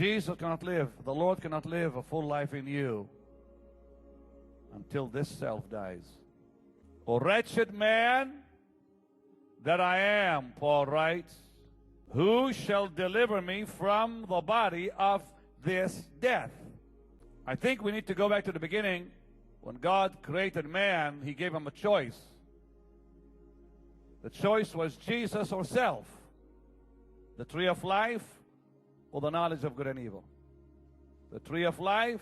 Jesus cannot live, the Lord cannot live a full life in you until this self dies. O wretched man that I am, Paul writes, who shall deliver me from the body of this death? I think we need to go back to the beginning. When God created man, He gave him a choice. The choice was Jesus or self, the tree of life or the knowledge of good and evil. The tree of life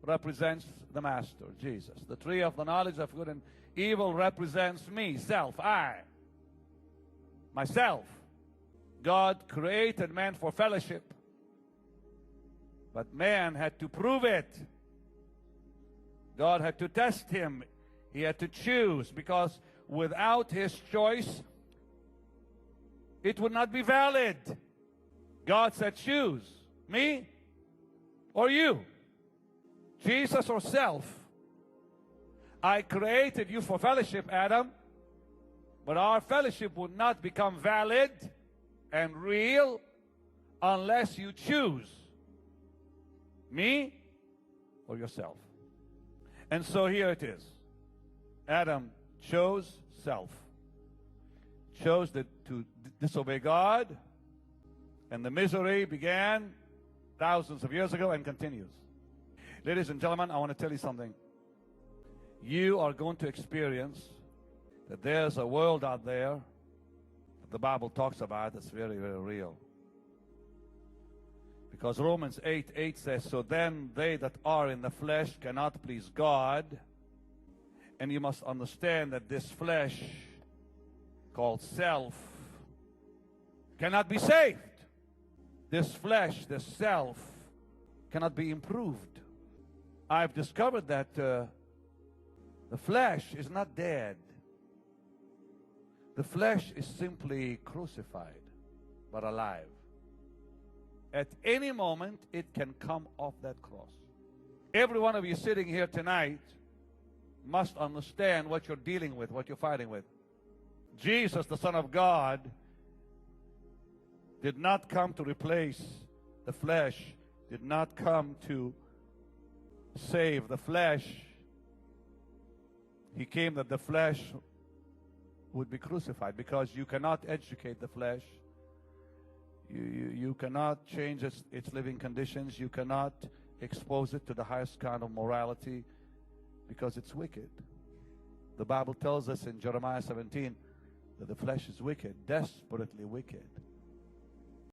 represents the Master, Jesus. The tree of the knowledge of good and evil represents me, self, I, myself. God created man for fellowship, but man had to prove it. God had to test him. He had to choose, because without his choice, it would not be valid. God said, choose me or you, Jesus or self. I created you for fellowship, Adam, but our fellowship would not become valid and real unless you choose me or yourself. And so here it is. Adam chose self, chose to disobey God, and the misery began thousands of years ago and continues. Ladies and gentlemen, I want to tell you something. You are going to experience that there's a world out there that the Bible talks about that's very, very real. Because Romans 8:8 says, so then they that are in the flesh cannot please God. And you must understand that this flesh, called self, cannot be saved. This flesh, this self, cannot be improved. I've discovered that the flesh is not dead. The flesh is simply crucified, but alive. At any moment, it can come off that cross. Every one of you sitting here tonight must understand what you're dealing with, what you're fighting with. Jesus, the Son of God, did not come to replace the flesh, did not come to save the flesh. He came that the flesh would be crucified, because you cannot educate the flesh. You cannot change its living conditions. You cannot expose it to the highest kind of morality, because it's wicked. The Bible tells us in Jeremiah 17 that the flesh is wicked, desperately wicked.